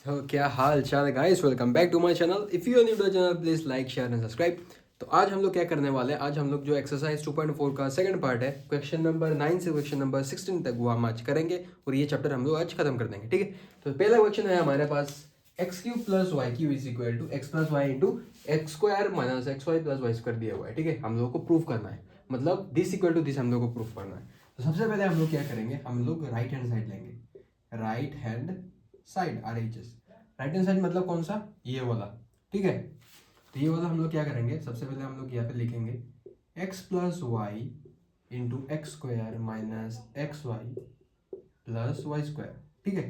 तो क्या हाल चाल है guys, welcome back to my channel. If you are new to the channel please like share and subscribe. तो आज हम लोग क्या करने वाले हैं, आज हम लोग जो एक्सरसाइज 2.4 का सेकंड पार्ट है, क्वेश्चन नंबर 9 से क्वेश्चन नंबर 16 तक वो हम आज करेंगे और ये चैप्टर हम लोग आज खत्म कर देंगे। ठीक है, तो पहला क्वेश्चन है हमारे पास x cube plus y cube is equal to x plus y into x square minus x y plus y square दिया हुआ है। ठीक है, हम लोग को प्रूफ करना है, मतलब दिस इक्वल टू दिस हम लोग को प्रूफ करना है। तो सबसे पहले हम लोग क्या करेंगे, हम लोग राइट हैंड साइड लेंगे, right hand side RHS। Right hand side मतलब कौन सा, ये वाला। ठीक है, तो ये वाला हम लोग क्या करेंगे, सबसे पहले हम लोग यहाँ पे लिखेंगे x plus y into x square minus x y plus y square. ठीक है,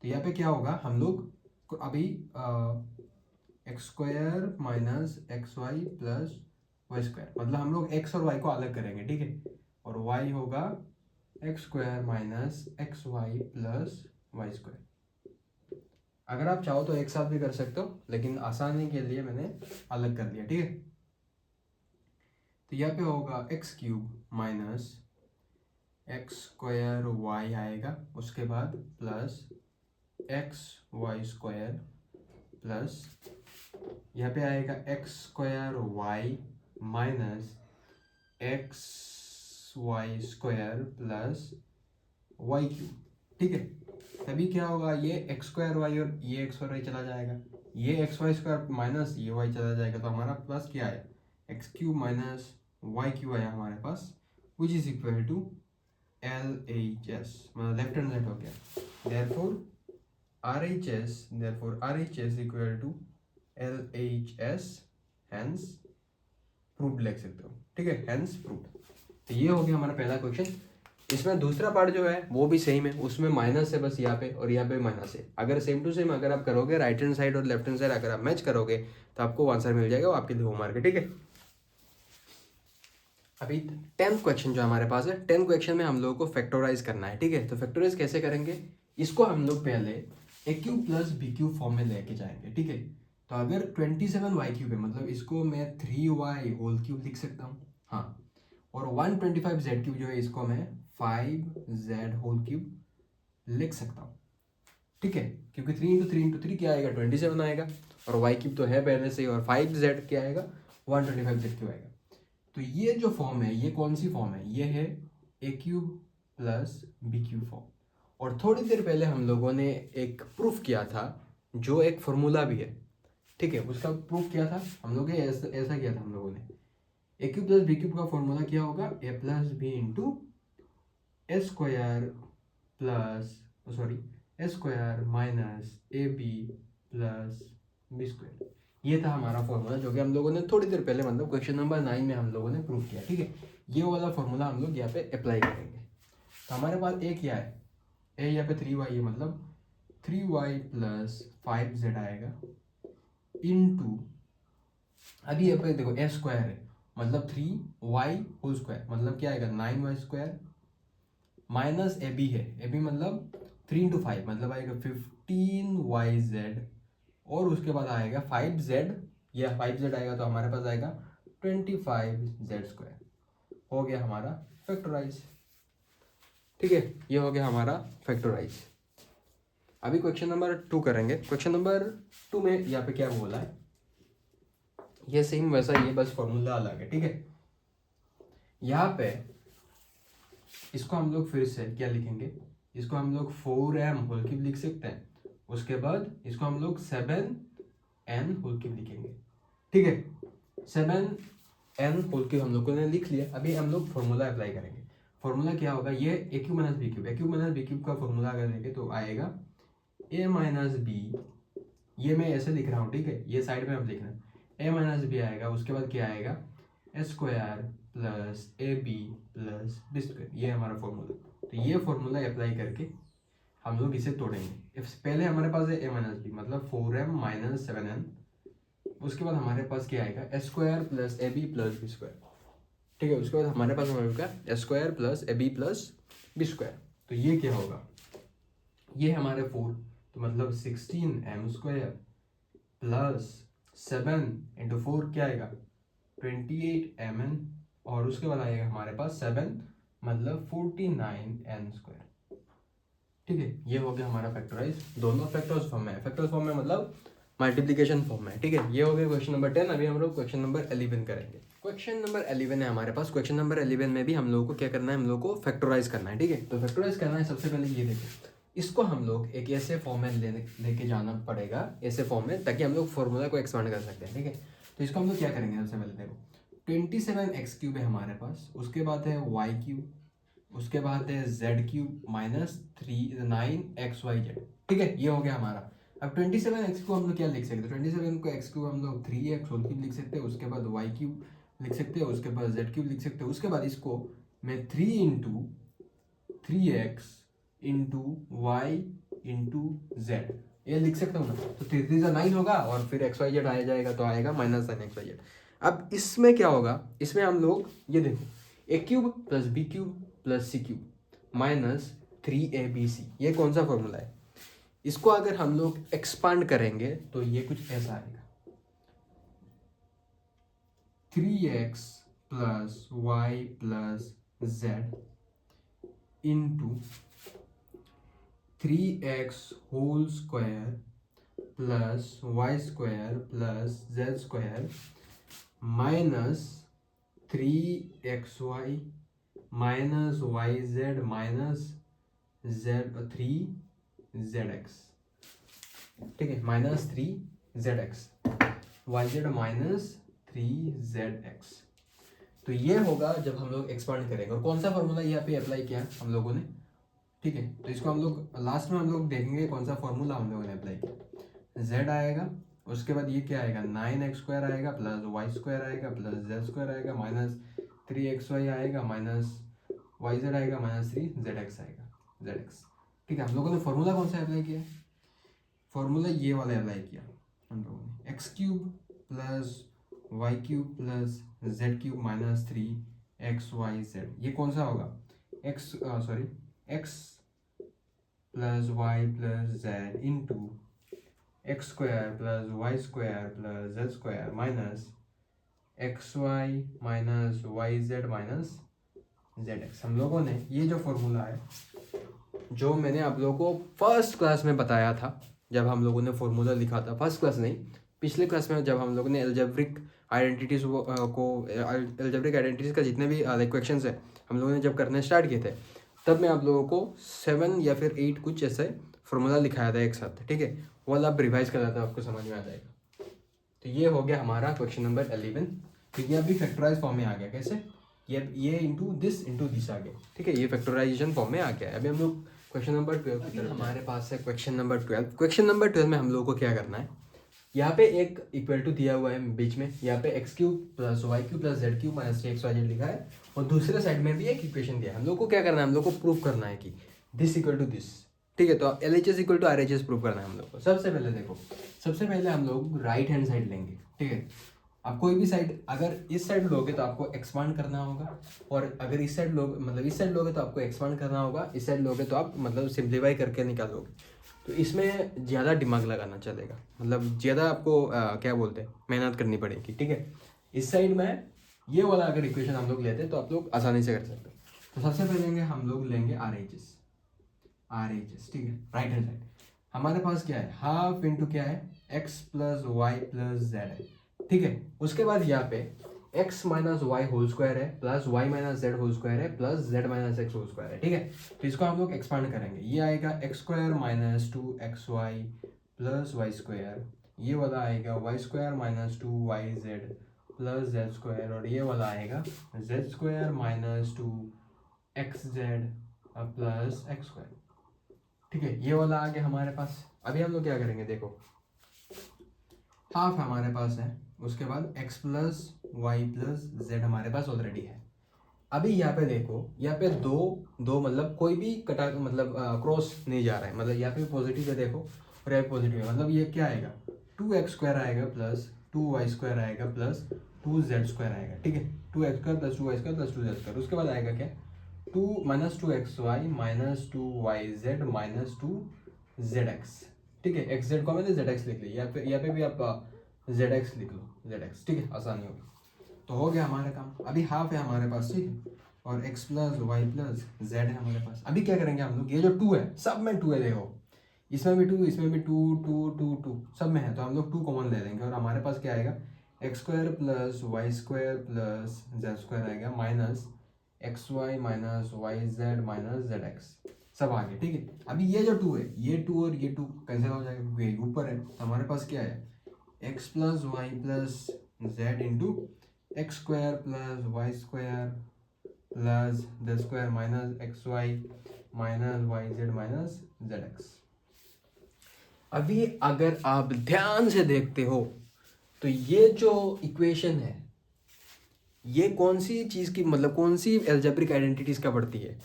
तो यहाँ पे क्या होगा, हम लोग अभी x square minus x y plus y square, मतलब हम लोग एक्स और वाई को अलग करेंगे। ठीक है, और वाई होगा x square minus x y plus y square. अगर आप चाहो तो एक साथ भी कर सकते हो, लेकिन आसानी के लिए मैंने अलग कर दिया। ठीक है, तो यहाँ पे होगा x cube minus x square y आएगा, उसके बाद plus x y square plus यहाँ पे आएगा x square y minus x y square plus y cube. ठीक है, तभी क्या होगा, ये एक्स स्क्वायर वाई और ये एक्स वाई चला जाएगा, ये एक्स वाई स्क्वायर माइनस ये वाई चला जाएगा, तो हमारा प्लस क्या आया, x cube minus y cube आया हमारे पास, which is equal to LHS, मतलब लेफ्ट हैंड साइड हो गया। therefore RHS equal to LHS, hence proved लिख सकते हो। ठीक है, हैंस प्रूव्ड। तो ये हो गया हमारा पहला क्वेश्चन। इसमें दूसरा पार्ट जो है वो भी सेम है, उसमें माइनस है बस यहाँ पे और यहाँ पे माइनस है। अगर सेम टू सेम अगर आप करोगे, राइट हैंड साइड और लेफ्ट हैंड साइड अगर आप मैच करोगे तो आपको आंसर मिल जाएगा, वो आपके लिए होमवर्क है। ठीक है, अभी 10th क्वेश्चन जो हमारे पास है, 10th क्वेश्चन में हम लोगों को फैक्टराइज करना है। ठीक है, तो फैक्टराइज कैसे करेंगे, इसको हम लोग पहले a cube plus b cube form में लेके जाएंगे। ठीक है, तो अगर 27 वाई क्यूब है, मतलब इसको मैं 3y होल क्यूब लिख सकता हूँ। हाँ, और 125 जेड क्यूब जो है, इसको मैं 5z होल क्यूब लिख सकता हूँ। ठीक है, क्योंकि 3 × 3 × 3 क्या आएगा, 27 आएगा, और वाई क्यूब तो है पहले से ही, और 5z क्या आएगा, 125 जेड क्यूब आएगा। तो ये जो फॉर्म है, ये कौन सी फॉर्म है, ये है a cube plus b cube form. और थोड़ी देर पहले हम लोगों ने एक प्रूफ किया था, जो एक फॉर्मूला भी है। ठीक है, उसका प्रूफ किया था हम लोग, ऐसा किया था हम लोगों ने, a cube plus b cube का फॉर्मूला क्या होगा, a plus b into a square plus sorry a square minus a b plus b square. ये था हमारा फॉर्मूला, जो कि हम लोगों ने थोड़ी देर पहले, मतलब क्वेश्चन नंबर 9 में हम लोगों ने प्रूव किया। ठीक है, ये वाला फॉर्मूला हम लोग यहाँ पे अप्लाई करेंगे। तो हमारे पास ए क्या है, ए यहाँ पे 3y है, मतलब 3y प्लस 5z आएगा इनटू, अभी यहाँ पे देखो ए स्क्वायर है, मतलब 3y होल स्क्वायर, मतलब क्या आएगा 9y square minus a B है, ए बी मतलब 3 × 5, मतलब आएगा 15yz, और उसके बाद आएगा 5z, या 5z आएगा तो हमारे पास आएगा 25z स्क्वायर। हो गया हमारा फैक्टराइज। ठीक है, ये हो गया हमारा फैक्टराइज। अभी क्वेश्चन नंबर 2 करेंगे। क्वेश्चन नंबर 2 में यहाँ पे क्या बोला है, ये सेम वैसा ही है, बस फॉर्मूला अलग है। ठीक है, यहाँ पे इसको हम लोग फिर से क्या लिखेंगे, इसको हम लोग 4m होल क्यूब लिख सकते हैं, उसके बाद इसको हम लोग 7n होल क्यूब लिखेंगे। ठीक है, 7n होल क्यूब हम लोगों ने लिख लिया। अभी हम लोग फॉर्मूला अप्लाई करेंगे। फॉर्मूला क्या होगा, ये ए क्यूब माइनस बी क्यूब, ए क्यूब माइनस बी क्यूब का फॉर्मूला अगर देखें तो आएगा ए माइनस बी, ये मैं ऐसे लिख रहा हूँ। ठीक है, ये साइड में आप लिखना, ए माइनस बी आएगा, उसके बाद क्या आएगा a square plus a b plus b square, ये हमारा फॉर्मूला। तो ये फॉर्मूला अप्लाई करके हम लोग इसे तोड़ेंगे। पहले हमारे पास है ए माइनस बी, मतलब 4m माइनस 7n, उसके बाद हमारे पास क्या आएगा a square plus a b plus b square. ठीक है, उसके बाद हमारे पास होगा a square plus a b plus b square. तो ये क्या होगा, ये हमारे 4, तो मतलब 16m स्क्वायर प्लस 7 × 4 क्या आएगा 28mn, और उसके बाद आएगा हमारे पास 7, मतलब 49n स्क्वायर। ठीक है, ये हो गया हमारा फैक्टराइज, दोनों फैक्टर्स फॉर्म में। फैक्टर्स फॉर्म में मतलब मल्टीप्लिकेशन फॉर्म में, ठीक है। ये हो गया क्वेश्चन नंबर 10। अभी हम लोग क्वेश्चन नंबर 11 करेंगे। क्वेश्चन नंबर 11 है हमारे पास। क्वेश्चन नंबर 11 में भी हम लोगों को क्या करना है, हम लोग को फैक्टराइज करना है, ठीक है। तो फैक्टराइज करना है, सबसे पहले ये देखो, इसको हम लोग एक ऐसे फॉर्म में लेके जाना पड़ेगा, ऐसे फॉर्म में, ताकि हम लोग फॉर्मूला को एक्सपांड कर सकते हैं, ठीक है। तो इसको हम लोग क्या करेंगे, सबसे पहले देखो 27x³ है हमारे पास, उसके बाद है y³, उसके बाद है z³ माइनस 9xyz, ठीक है। ये हो गया हमारा। अब 27x को हम लोग क्या लिख सकते हैं, 27 को x³ हम लोग 3x³ लिख सकते हैं, उसके बाद y³ लिख सकते हैं, उसके बाद z³ लिख सकते हैं, उसके बाद इसको मैं 3 into 3x into y into z ये लिख सकता हूँ ना। तो 3 3 9 होगा और फिर xyz आ जाएगा, तो आएगा -9xyz। अब इसमें क्या होगा, इसमें हम लोग ये देखो a³ plus b³ plus c³ minus 3abc, ये कौन सा फॉर्मूला है। इसको अगर हम लोग एक्सपांड करेंगे तो ये कुछ ऐसा आएगा, 3x plus y plus z into 3x whole square plus y square plus z square minus 3xy minus yz minus z3zx, ठीक है, minus 3zx, yz minus 3zx। तो ये होगा जब हम लोग एक्सपांड करेंगे। और कौन सा फॉर्मूला यहाँ पे अप्लाई किया हम लोगों ने, ठीक है। तो इसको हम लोग लास्ट में हम लोग देखेंगे कौन सा फॉर्मूला हम लोगों ने अप्लाई किया। z आएगा, उसके बाद ये क्या आएगा, 9x² आएगा प्लस y² आएगा प्लस z² आएगा माइनस 3xy आएगा माइनस yz आएगा माइनस 3zx आएगा, zx, ठीक है। हम लोगों ने फॉर्मूला कौन सा अप्लाई किया, फॉर्मूला ये वाला अप्लाई किया हम लोगों ने, x³ plus y³ plus z³ minus 3xyz। ये कौन सा होगा, x plus y plus z into x² plus y² plus z² minus xy minus yz minus zx। हम लोगों ने ये जो फॉर्मूला है, जो मैंने आप लोगों को फर्स्ट क्लास में बताया था, जब हम लोगों ने फॉर्मूला लिखा था, फर्स्ट क्लास नहीं, पिछले क्लास में, जब हम लोगों ने एल्जेब्रिक आइडेंटिटीज एल्जेब्रिक आइडेंटिटीज का जितने भी क्वेश्चंस है हम लोगों ने जब करने स्टार्ट किए थे, तब मैं आप लोगों को 7 या फिर 8 कुछ ऐसे फॉर्मूला लिखाया था एक साथ, ठीक है। वो वाला आप रिवाइज कर था, आपको समझ में आ जाएगा। तो ये हो गया हमारा क्वेश्चन नंबर 11, ठीक है। अभी फैक्टराइज फॉर्म में आ गया, कैसे, ये इंटू दिस आ गया, ठीक है। ये फैक्टराइजेशन फॉर्म में आ गया है। अभी हम लोग क्वेश्चन नंबर 12 हमारे पास है। क्वेश्चन नंबर 12, क्वेश्चन नंबर 12 में हम लोगों को क्या करना है, यहाँ पे एक इक्वल टू दिया हुआ है बीच में, यहाँ पे x³ plus y³ plus z³ minus 3xyz लिखा है, और दूसरे साइड में भी एक इक्वेशन दिया है। हम लोग को क्या करना है, हम लोग को प्रूव करना है कि दिस इक्वल टू दिस, ठीक है। तो LHS equal to RHS prove करना है हम लोग को। सबसे पहले देखो, सबसे पहले हम लोग राइट हैंड साइड लेंगे, ठीक है। आप कोई भी साइड, अगर इस साइड लोगे तो आपको एक्सपांड करना होगा, और अगर इस साइड लोगे, मतलब इस साइड लोगे तो आपको एक्सपांड करना होगा, इस साइड लोगे तो आप मतलब सिंप्लीफाई करके निकालोगे। तो इसमें ज़्यादा दिमाग लगाना चलेगा, मतलब ज़्यादा आपको क्या बोलते हैं, मेहनत करनी पड़ेगी, ठीक है। इस साइड में ये वाला अगर इक्वेशन हम लोग लेते हैं तो आप लोग आसानी से कर सकते हैं। तो सबसे पहले हम लोग लेंगे RHS, ठीक है। राइट हैंड साइड हमारे पास क्या है, हाफ इंटू क्या है, x plus y plus z है, ठीक है। उसके बाद यहाँ पे x minus y whole square है प्लस y minus z whole square है प्लस z minus x whole square है, ठीक है। तो इसको हम लोग एक्सपांड करेंगे, ये आएगा x² minus 2xy plus y square, ये वाला आएगा y² minus 2yz plus z square, और ये वाला आएगा z² minus 2xz plus x square, ठीक है। ये वाला आ गया हमारे पास। अभी हम लोग क्या करेंगे, देखो हाफ हमारे पास है, उसके बाद x plus y plus z हमारे पास ऑलरेडी है। अभी यहाँ पे देखो, यहाँ पे दो मतलब कोई भी कटा, मतलब क्रॉस नहीं जा रहा है, मतलब यहाँ पे पॉजिटिव है देखो, और यहाँ पे पॉजिटिव है, मतलब ये क्या आएगा, 2x² आएगा प्लस 2y² आएगा प्लस 2z² आएगा, ठीक है। 2x² plus 2y² plus 2z², उसके बाद आएगा क्या, 2 minus 2xy minus 2yz minus 2zx, ठीक है। xz को मैंने zx लिख लिया, यहाँ पे भी आप zx लिख लो, zx, ठीक है, आसानी होगी। तो हो गया हमारा काम। अभी हाफ है हमारे पास, ठीक है। और x plus y plus z है हमारे पास। अभी क्या करेंगे हम लोग, ये जो 2 है सब में 2 है, देखो इसमें भी 2, इसमें भी 2 2 2 2 सब में है, तो हम लोग 2 कॉमन ले लेंगे और हमारे पास क्या आएगा, x square plus y square plus z square आएगा minus x y minus y z minus z x, सब आ गया। ठीक है, अभी ये जो 2 है, ये 2 और ये 2 कैंसिल हो जाएगा क्योंकि ये ऊपर है, तो हमारे पास क्या है, x plus y plus z into x square plus y square plus z square minus x y minus y z minus z x. अभी अगर आप ध्यान से देखते हो तो ये जो इक्वेशन है ये कौन सी चीज़ की, मतलब कौन सी एल्जेब्रिक आइडेंटिटीज का पड़ती है,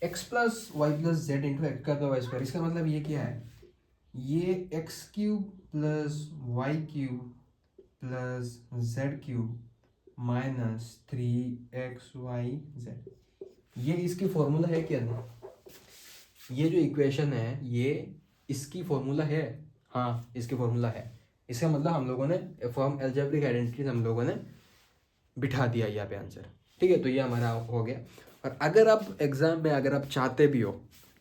x plus y plus z into x का वाई स्क्वायर। इसका मतलब ये क्या है, ये x cube plus y cube plus z cube minus 3xy z, ये इसकी फॉर्मूला है क्या नहीं, ये जो इक्वेशन है ये इसकी फॉर्मूला है, हाँ इसकी फॉर्मूला है। इसका मतलब हम लोगों ने फॉर्म एल्जेब्रिक आइडेंटिटीज हम लोगों ने बिठा दिया यहाँ पे आंसर। ठीक है, तो ये हमारा हो गया। और अगर आप एग्जाम में अगर आप चाहते भी हो,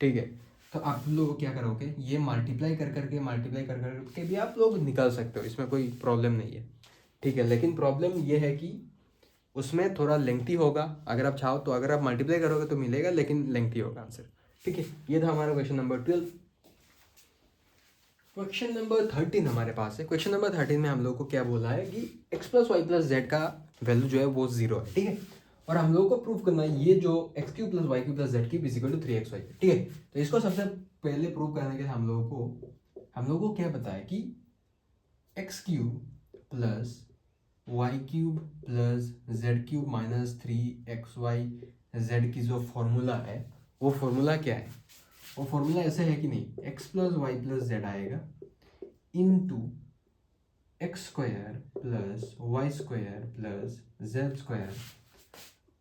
ठीक है, तो आप लोग क्या करोगे, ये मल्टीप्लाई कर करके भी आप लोग निकाल सकते हो, इसमें कोई प्रॉब्लम नहीं है। ठीक है, लेकिन प्रॉब्लम ये है कि उसमें थोड़ा लेंथी होगा, अगर आप चाहो तो अगर आप मल्टीप्लाई करोगे तो मिलेगा, लेकिन लेंथी होगा आंसर। ठीक है, ये था हमारा क्वेश्चन नंबर 12। क्वेश्चन नंबर 13 हमारे पास है। क्वेश्चन नंबर 13 में हम लोग को क्या बोला है कि x plus y plus z का वैल्यू जो है वो 0 है। ठीक है, और हम लोग को प्रूव करना है ये जो x cube plus y cube plus z की इक्वल टू 3xy। ठीक है, तो इसको सबसे पहले प्रूव करने के लिए हम लोगों को क्या पता है कि x cube plus y cube plus z cube minus 3xy z की जो फॉर्मूला है वो फॉर्मूला क्या है, वो फॉर्मूला ऐसे है कि नहीं, x plus y plus z आएगा into x square plus y square plus z square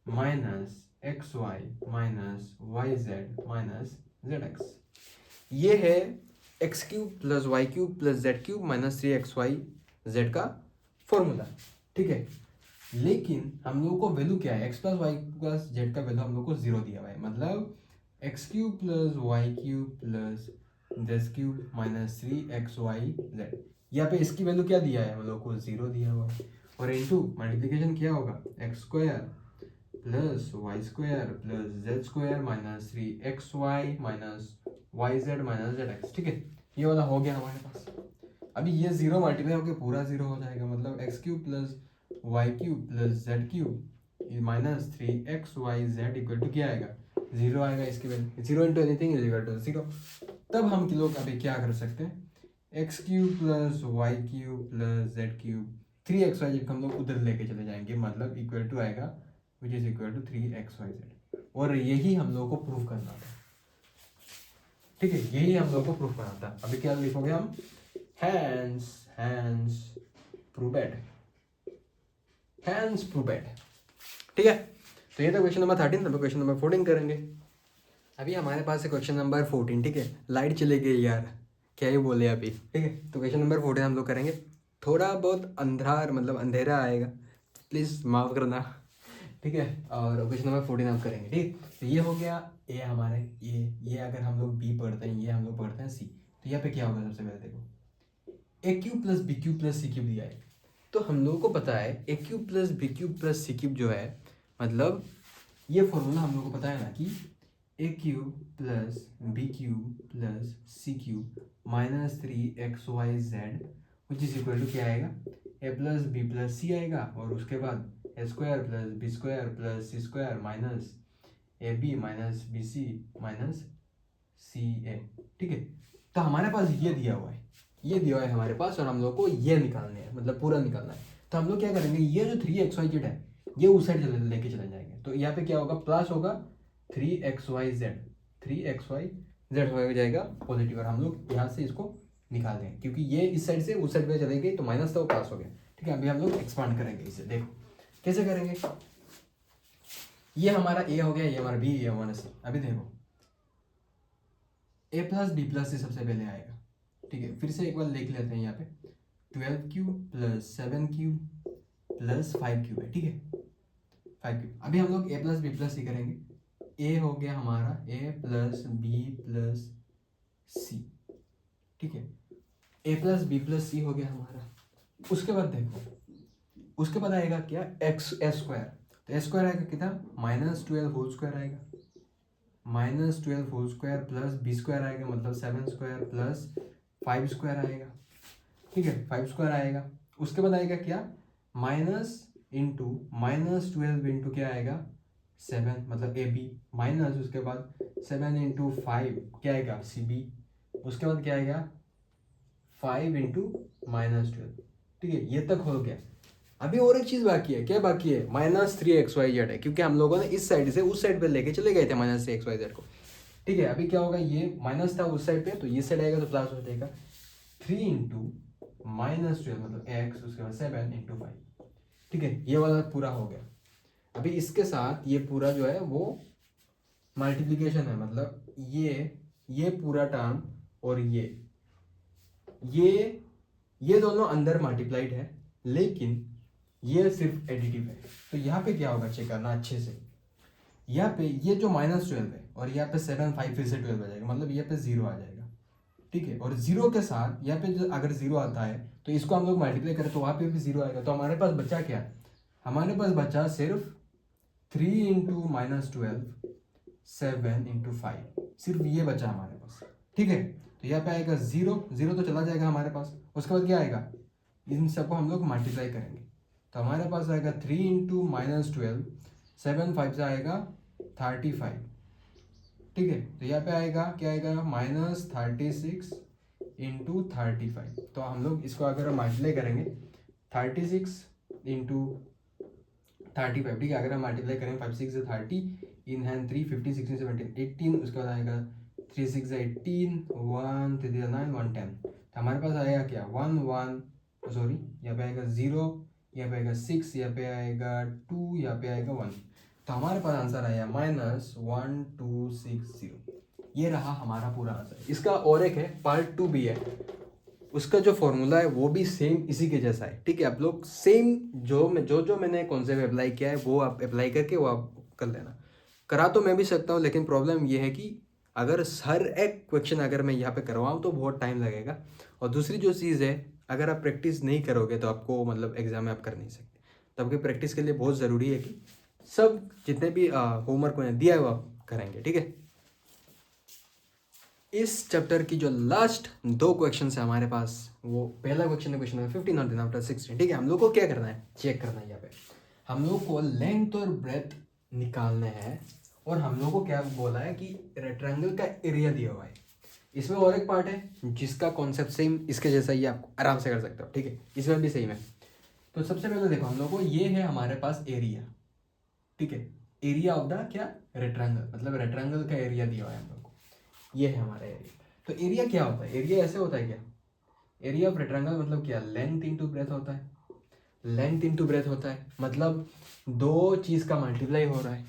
minus x y minus y z minus z x. ये है x cube plus y cube plus z cube minus 3xy z का फॉर्मूला। ठीक है, लेकिन हम लोगों को वैल्यू क्या है, x plus y plus z का वैल्यू हम लोग को 0 दिया हुआ है, मतलब x cube plus y cube plus z cube minus 3xy z, यहाँ पे इसकी वैल्यू क्या दिया है हम लोग को, 0 दिया हुआ है। और इनटू मल्टीप्लिकेशन क्या होगा, x square plus y square plus z square minus 3xy minus y z minus z x. ठीक है, ये वाला हो गया हमारे पास। अभी ये 0 मल्टीप्लाई होकर पूरा 0 हो जाएगा, मतलब x cube plus y cube plus z cube minus 3xy z equal to क्या आएगा, 0 आएगा। इसकी value 0 into anything is equal to 0। तब हम लोग अभी क्या कर सकते हैं, x cube plus y cube plus z cube 3xy z हम लोग उधर लेके चले जाएंगे, मतलब इक्वल टू आएगा which is equal to 3xy z. और यही हम लोग को प्रूफ करना था। ठीक है, यही हम लोग को प्रूफ करना था। अभी क्या लिखोगे हम, हैंस प्रूवेड, हैंस प्रूवेड। ठीक है, तो ये था क्वेश्चन नंबर 13। अब क्वेश्चन नंबर 14 करेंगे। अभी हमारे पास है क्वेश्चन नंबर 14। ठीक है, लाइट चली गई यार, क्या ही बोले अभी। ठीक है, तो क्वेश्चन नंबर 14 हम लोग करेंगे। थोड़ा बहुत अंधार मतलब अंधेरा आएगा, प्लीज़ माफ़ करना। ठीक है, और क्वेश्चन नंबर 14 हम करेंगे। ठीक, तो ये हो गया ए हमारे, ये अगर हम लोग बी पढ़ते हैं, ये हम लोग पढ़ते हैं सी, तो यहाँ पे क्या होगा, सबसे पहले देखो a cube plus b cube plus c cube दिया है। तो हम लोगों को पता है a cube plus b cube plus c cube जो है, मतलब ये फॉर्मूला हम लोग को पता है ना कि a cube plus b cube plus c cube minus 3xy z which is equal to क्या आएगा, a plus b plus c आएगा, और उसके बाद a square plus b square plus c square minus a b minus b c minus c a. ठीक है, तो हमारे पास ये दिया हुआ है, ये दिया हुआ है हमारे पास, और हम लोग को ये निकालने हैं, मतलब पूरा निकालना है। तो हम लोग क्या करेंगे, ये जो 3xy है ये उस साइड लेके चले जाएंगे, तो यहाँ पे क्या होगा, प्लस होगा 3xy z हो जाएगा पॉजिटिव, और हम लोग यहाँ से इसको निकाल देंगे क्योंकि ये इस साइड से उस साइड पे चले गए, तो माइनस था वो प्लस हो गया। ठीक है, अभी हम लोग एक्सपांड करेंगे इसे, देखो कैसे करेंगे। ये हमारा ए हो गया, ये हमारा बी, ये हमारा सी। अभी देखो ए प्लस बी प्लस से सबसे पहले आएगा। ठीक है, फिर से एक बार लिख लेते हैं यहाँ पे 12 cube plus 7 cube plus 5 cube है। ठीक है, 5 अभी हम लोग a प्लस बी प्लस सी करेंगे। a हो गया हमारा a प्लस बी प्लस सी, ठीक है, a प्लस बी प्लस सी हो गया हमारा। उसके बाद देखो, उसके बाद आएगा क्या, एक्स स्क्वायर। तो s स्क्वायर आएगा कितना, -12 होल स्क्वायर आएगा, -12 whole square plus b square आएगा, मतलब 7 स्क्वायर प्लस 5 स्क्वायर आएगा, ठीक है, 5 स्क्वायर आएगा। उसके बाद आएगा क्या, माइनस इंटू -12 इंटू क्या आएगा 7, मतलब ए बी, माइनस उसके बाद 7 इंटू 5 क्या आएगा सी बी, उसके बाद क्या आएगा 5 इंटू -12, ठीक है, ये तक हो गया। अभी और एक चीज बाकी है, क्या बाकी है, -3xyz है, क्योंकि हम लोगों ने इस साइड से उस साइड पे लेके चले गए थे -3xyz को, ठीक है। अभी क्या होगा, ये माइनस था उस साइड पे, तो ये साइड आएगा तो प्लस हो जाएगा, 3 इंटू -12 मतलब x, उसके बाद 7 इंटू 5, ठीक है, ये वाला पूरा हो गया। अभी इसके साथ ये पूरा जो है वो मल्टीप्लिकेशन है, मतलब ये पूरा टर्म और ये दोनों अंदर मल्टीप्लाइड है, लेकिन ये सिर्फ एडिटिव है। तो यहाँ पे क्या होगा, चेक करना अच्छे से, यहाँ पे ये जो -12 है और यहाँ पे 7 5 फिर से 12 आ जाएगा, मतलब यहाँ पे 0 आ जाएगा, ठीक है। और 0 के साथ यहाँ पे जो अगर 0 आता है तो इसको हम लोग मल्टीप्लाई करें तो वहाँ पे भी 0 आएगा। तो हमारे पास बचा क्या, हमारे पास बचा सिर्फ 3 इंटू -12 7 इंटू 5, सिर्फ ये बचा हमारे पास, ठीक है। तो यहाँ पे आएगा 0 0 तो चला जाएगा हमारे पास। उसके बाद क्या आएगा, इन सबको हम लोग मल्टीप्लाई करेंगे तो हमारे पास आएगा 3 इंटू -12 7 5 से आएगा 35, ठीक है। तो यहाँ पे आएगा क्या आएगा, -36 इंटू 35। तो हम लोग इसको अगर मल्टीप्लाई करेंगे 36 इंटू 35, ठीक है, अगर हम मल्टीप्लाई करेंगे 5 6 से 30 इन हैंड 3 15 16 17 18, उसके बाद आएगा 3 6 18 1 3 9 1 10। तो हमारे पास आएगा क्या 1 1 सॉरी, यहाँ पे आएगा 0, यहाँ पे आएगा 6, यहाँ पे आएगा 2, यहाँ पे आएगा 1। तो हमारे पास आंसर आया -1260। ये रहा हमारा पूरा आंसर। इसका और एक है पार्ट 2 भी है, उसका जो फॉर्मूला है वो भी सेम इसी के जैसा है, ठीक है। आप लोग सेम जो मैंने कॉन्सेप्ट अप्लाई किया है वो आप अप्लाई करके वो आप कर लेना। करा तो मैं भी सकता हूँ, लेकिन प्रॉब्लम ये है कि अगर हर एक क्वेश्चन अगर मैं यहाँ पे करवाऊँ तो बहुत टाइम लगेगा। और दूसरी जो चीज़ है, अगर आप प्रैक्टिस नहीं करोगे तो आपको मतलब एग्जाम में आप कर नहीं सकते। तो आपकी प्रैक्टिस के लिए बहुत ज़रूरी है कि सब जितने भी होमवर्क मैंने दिया है वो आप करेंगे, ठीक है। इस चैप्टर की जो लास्ट 2 क्वेश्चन है हमारे पास, वो पहला क्वेश्चन है क्वेश्चन नंबर 15 और आफ्टर 16, ठीक है। हम लोग को क्या करना है, चेक करना है। यहाँ पे हम लोग को लेंथ और ब्रेथ निकालने हैं, और हम लोग को क्या बोला है कि रेक्टेंगल का एरिया दिया हुआ है। इसमें और एक पार्ट है जिसका कॉन्सेप्ट सेम इसके जैसा ही आप आराम से कर सकते हो, ठीक है, इसमें भी सेम है। तो सबसे पहले देखो, हम लोग को ये है हमारे पास एरिया, ठीक है, एरिया ऑफ द क्या रेक्टेंगल, मतलब रेक्टेंगल का एरिया दिया हुआ है हम लोग को, ये है हमारा एरिया। तो एरिया क्या होता है, एरिया ऐसे होता है क्या, एरिया ऑफ रेक्टेंगल मतलब क्या, लेंथ इंटू ब्रेथ होता है, लेंथ इंटू ब्रेथ होता है, मतलब दो चीज का मल्टीप्लाई हो रहा है,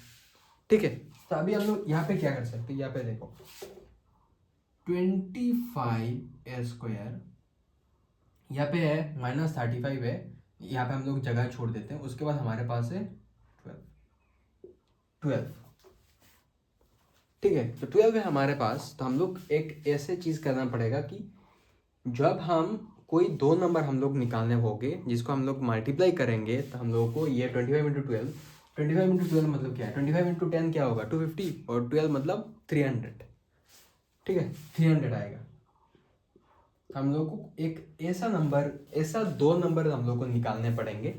ठीक है। तो अभी हम लोग यहाँ पे क्या कर सकते हैं, यहाँ पे देखो 25 स्क्वायर, यहाँ पे है -35 है, यहाँ पे हम लोग जगह छोड़ देते हैं। उसके बाद हमारे पास है 12, ठीक है। तो 12 है हमारे पास। तो हम लोग एक ऐसे चीज करना पड़ेगा कि जब हम कोई 2 नंबर हम लोग निकालने होंगे जिसको हम लोग मल्टीप्लाई करेंगे, तो हम लोगों को ये 25 इंटू 12, 25 इंटू 12 मतलब क्या है, 25 इंटू 10 क्या होगा 250, और 12 मतलब 300, ठीक है, 300 आएगा। हम लोग को एक ऐसा नंबर, ऐसा 2 नंबर हम लोग को निकालने पड़ेंगे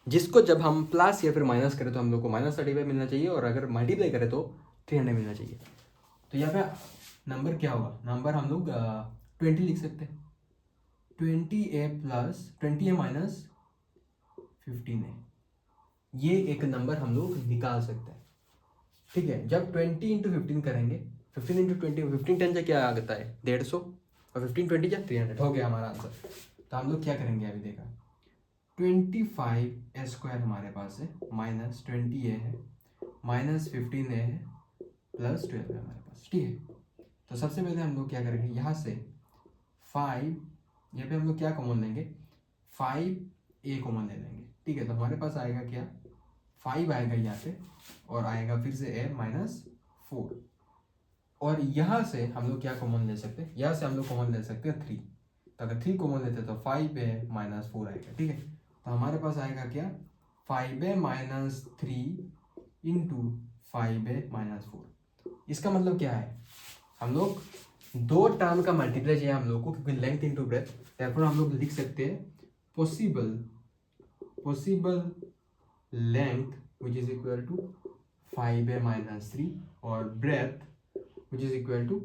जिसको जब हम प्लस या फिर माइनस करें तो हम लोग को -35 मिलना चाहिए, और अगर मल्टीप्लाई करें तो 300 मिलना चाहिए। तो यहाँ पे नंबर क्या होगा, नंबर हम लोग 20 लिख सकते हैं, 20a plus 20a minus 15a, ये एक नंबर हम लोग निकाल सकते हैं, ठीक है। जब 20 इंटू 15 करेंगे, 15 इंटू 20, 15 10 से क्या आता है 150, और 15 20 क्या 300, हो गया हमारा आंसर। तो हम लोग क्या करेंगे, अभी देखा 25 स्क्वायर हमारे पास है, -20a है, -15a है, +12 है हमारे पास, ठीक है। तो सबसे पहले हम लोग क्या करेंगे, यहाँ से 5, यहाँ पे हम लोग क्या कॉमन लेंगे, 5a कॉमन ले लेंगे, ठीक है। तो हमारे पास आएगा क्या 5 आएगा यहाँ पे और आएगा फिर से a माइनस 4 और यहाँ से हम लोग क्या कॉमन ले सकते हैं, यहाँ से हम लोग कॉमन ले सकते हैं 3। तो अगर 3 कॉमन लेते हैं तो 5a माइनस 4 आएगा, ठीक है। तो हमारे पास आएगा क्या 5a minus 3 into 5a minus 4। इसका मतलब क्या है, हम लोग दो टर्म का मल्टीप्लाई चाहिए हम लोग को, क्योंकि लेंथ इंटू ब्रेथ, तब हम लोग लिख सकते हैं possible length which is equal to 5a minus 3 और breadth which is equal to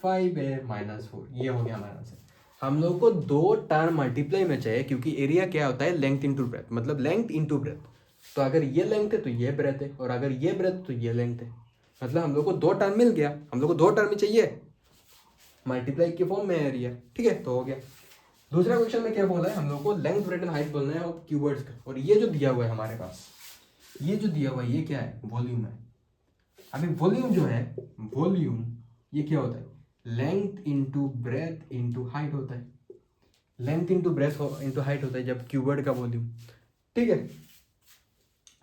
5a minus 4। ये हो गया हमारा आंसर। हम लोग को दो टर्म मल्टीप्लाई में चाहिए, क्योंकि एरिया क्या होता है लेंथ इंटू ब्रेथ, मतलब लेंथ इंटू ब्रेथ। तो अगर ये लेंथ है तो ये ब्रेथ है, और अगर ये ब्रेथ तो ये लेंथ है। मतलब हम लोग को दो टर्म मिल गया, हम लोग को दो टर्म ही चाहिए मल्टीप्लाई के फॉर्म में एरिया, ठीक है। तो हो गया। दूसरा क्वेश्चन में क्या बोला है, हम लोग को लेंथ ब्रेथ एंड हाइट बोलना है और कीवर्ड्स का। और ये जो दिया हुआ है हमारे पास, ये जो दिया हुआ है ये क्या है, वॉल्यूम है। अभी वॉल्यूम जो है, वॉल्यूम ये क्या होता है, length into breadth into height होता है। Length into breadth into height होता है जब क्यूबर्ड का वॉल्यूम, ठीक है।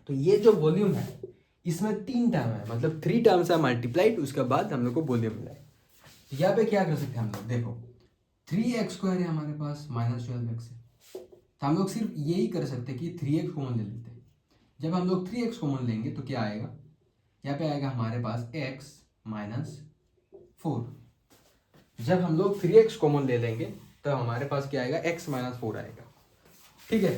तो ये जो वॉल्यूम है इसमें 3 टर्म है, मतलब 3 टर्म्स है मल्टीप्लाइड, उसके बाद हम लोग को वॉल्यूम मिला है। तो यहाँ पे क्या कर सकते हैं हम लोग, देखो 3x² है हमारे पास माइनस 12x है, तो हम लोग सिर्फ यही कर सकते हैं कि 3x कॉमन ले लेते हैं। जब हम लोग 3x कॉमन लेंगे तो क्या आएगा, यहाँ पे आएगा हमारे पास x माइनस 4। जब हम लोग 3x कॉमन ले लेंगे तो हमारे पास क्या आएगा, x माइनस 4 आएगा, ठीक है।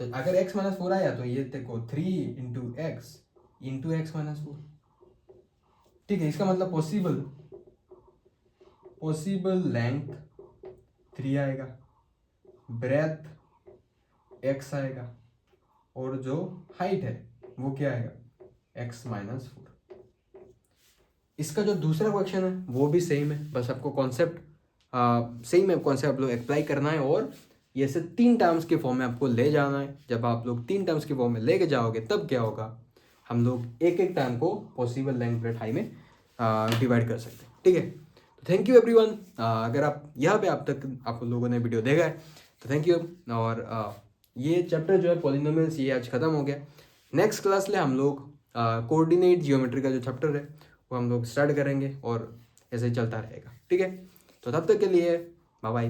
तो अगर x माइनस 4 आया तो ये देखो 3 इंटू एक्स माइनस 4, ठीक है। इसका मतलब पॉसिबल लेंथ 3 आएगा, ब्रेथ x आएगा, और जो हाइट है वो क्या आएगा x माइनस 4। इसका जो दूसरा क्वेश्चन है वो भी सेम है, बस आपको कॉन्सेप्ट सेम है, कॉन्सेप्ट आप लोग अप्लाई करना है और ये से 3 टर्म्स के फॉर्म में आपको ले जाना है। जब आप लोग 3 टर्म्स के फॉर्म में लेके जाओगे तब क्या होगा, हम लोग एक एक टर्म को पॉसिबल लेंथ ब्रेथ हाइट में डिवाइड कर सकते हैं, ठीक है। तो थैंक यू एवरीवन। अगर आप यहाँ पे आप तक आप लोगों ने वीडियो देखा है तो थैंक यू। और ये चैप्टर जो है पॉलिनोमियल्स ये आज खत्म हो गया। नेक्स्ट क्लास में हम लोग कोऑर्डिनेट जियोमेट्री का जो चैप्टर है वो हम लोग स्टार्ट करेंगे और ऐसे ही चलता रहेगा, ठीक है। तो तब तक के लिए बाय बाय।